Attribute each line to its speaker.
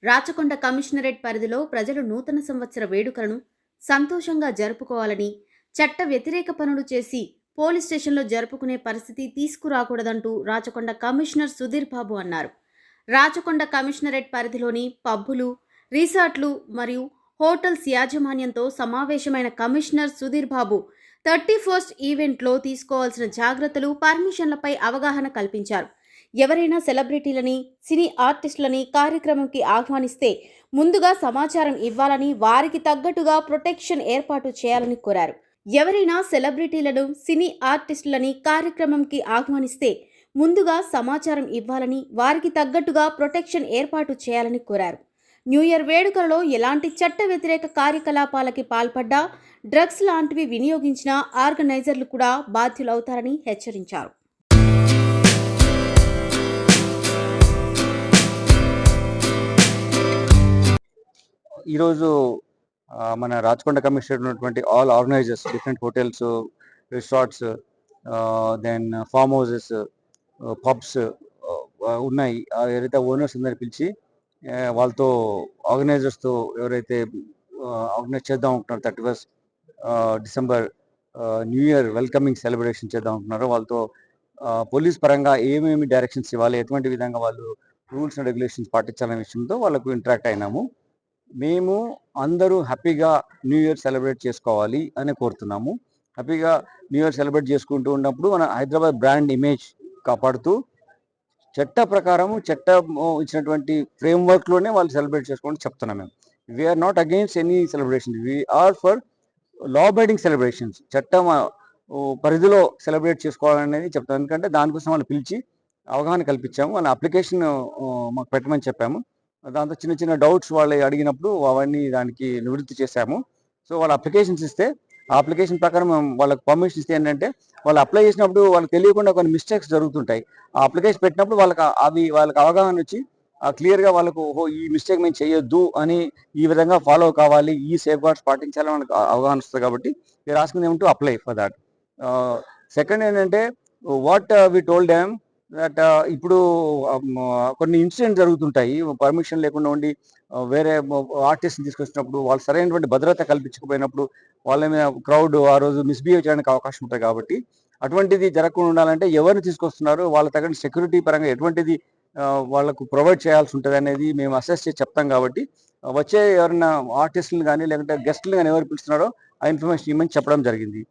Speaker 1: Rachakonda commissionerate పరిధిలో ప్రజలు నూతన సంవత్సర వేడుకలను సంతోషంగా జరుపుకోవాలని, చట్ట వ్యతిరేక పనులు చేసి పోలీస్ స్టేషన్లో జరుపుకునే పరిస్థితి తీసుకురాకూడదంటూ రాచకొండ కమిషనర్ సుధీర్ బాబు అన్నారు. రాచకొండ కమిషనరేట్ పరిధిలోని పబ్బులు, రిసార్ట్లు మరియు హోటల్స్ యాజమాన్యంతో సమావేశమైన కమిషనర్ సుధీర్ బాబు 31st ఈవెంట్లో తీసుకోవాల్సిన జాగ్రత్తలు, పర్మిషన్లపై అవగాహన కల్పించారు. ఎవరైనా సెలబ్రిటీలని, సినీ ఆర్టిస్టులని కార్యక్రమంకి ఆహ్వానిస్తే ముందుగా సమాచారం ఇవ్వాలని, వారికి తగ్గట్టుగా ప్రొటెక్షన్ ఏర్పాటు చేయాలని కోరారు. ఎవరైనా సెలబ్రిటీలను, సినీ ఆర్టిస్టులని కార్యక్రమంకి ఆహ్వానిస్తే ముందుగా సమాచారం ఇవ్వాలని, వారికి తగ్గట్టుగా ప్రొటెక్షన్ ఏర్పాటు చేయాలని కోరారు. న్యూ ఇయర్ వేడుకలలో ఎలాంటి చట్ట వ్యతిరేక కార్యకలాపాలకి పాల్పడ్డా, డ్రగ్స్ లాంటివి వినియోగించిన ఆర్గనైజర్లు కూడా బాధ్యులవుతారని హెచ్చరించారు.
Speaker 2: ఈరోజు మన రాచకొండ కమిషనర్ ఉన్నటువంటి all organisers, different hotels, resorts, then farm houses, pubs ఉన్నాయి. ఎవరైతే ఓనర్స్ అందరిని పిలిచి వాళ్ళతో ఆర్గనైజర్స్తో ఎవరైతే ఆర్గనైజ్ చేద్దాం అనుకుంటున్నారు 31st December new year welcoming celebration చేద్దాం అనుకుంటున్నారో వాళ్ళతో పోలీస్ పరంగా ఏమేమి డైరెక్షన్స్ ఇవ్వాలి, ఎటువంటి విధంగా వాళ్ళు రూల్స్ అండ్ రెగ్యులేషన్స్ పాటించాలనే విషయంతో వాళ్ళకు ఇంటరాక్ట్ అయినాము. మేము అందరూ హ్యాపీగా న్యూ ఇయర్ సెలబ్రేట్ చేసుకోవాలి అని కోరుతున్నాము. హ్యాపీగా న్యూ ఇయర్ సెలబ్రేట్ చేసుకుంటూ ఉన్నప్పుడు మన హైదరాబాద్ బ్రాండ్ ఇమేజ్ కాపాడుతూ చట్ట ప్రకారం చట్టం ఇచ్చినటువంటి ఫ్రేమ్వర్క్లోనే వాళ్ళు సెలబ్రేట్ చేసుకోవాలని చెప్తున్నాం. మేము we're not against any celebration, we're for law abiding celebrations. చట్టం పరిధిలో సెలబ్రేట్ చేసుకోవాలనేది చెప్తాం. ఎందుకంటే దానికోసం వాళ్ళు పిలిచి అవగాహన కల్పించాము. వాళ్ళ అప్లికేషన్ మాకు పెట్టమని చెప్పాము. దాంతో చిన్న చిన్న డౌట్స్ వాళ్ళు అడిగినప్పుడు అవన్నీ దానికి నివృత్తి చేశాము. సో వాళ్ళు అప్లికేషన్స్ ఇస్తే ఆ అప్లికేషన్ ప్రకారం వాళ్ళకి పర్మిషన్ ఇస్తే ఏంటంటే వాళ్ళు అప్లై చేసినప్పుడు వాళ్ళకి తెలియకుండా కొన్ని మిస్టేక్స్ జరుగుతుంటాయి. ఆ అప్లికేషన్ పెట్టినప్పుడు వాళ్ళకి అవగాహన వచ్చి క్లియర్గా వాళ్ళకు ఈ మిస్టేక్ మేము చేయొద్దు అని, ఈ విధంగా ఫాలో కావాలి, ఈ సేఫ్ గార్డ్స్ పాటించాలని వాళ్ళకి అవగాహన వస్తుంది. కాబట్టి మీరు రాసుకుంది ఏమంటూ అప్లై ఫర్ దాట్. సెకండ్ ఏంటంటే what we told them that ఇప్పుడు కొన్ని ఇన్సిడెంట్ జరుగుతుంటాయి పర్మిషన్ లేకుండా ఉండి, వేరే ఆర్టిస్ట్ని తీసుకొచ్చినప్పుడు వాళ్ళు సరైనటువంటి భద్రత కల్పించకపోయినప్పుడు వాళ్ళ మీద క్రౌడ్ ఆ రోజు మిస్బిహేవ్ చేయడానికి అవకాశం ఉంటుంది. కాబట్టి అటువంటిది జరగకుండా ఉండాలంటే ఎవరిని తీసుకొస్తున్నారు, వాళ్ళ తగిన సెక్యూరిటీ పరంగా ఎటువంటిది వాళ్ళకు ప్రొవైడ్ చేయాల్సి ఉంటుంది అనేది మేము అసెస్ చేసి చెప్తాం. కాబట్టి వచ్చే ఎవరైనా ఆర్టిస్టులు కానీ లేకుంటే గెస్టులు కానీ ఎవరు పిలుస్తున్నారో ఆ ఇన్ఫర్మేషన్ ఇవ్వమని చెప్పడం జరిగింది.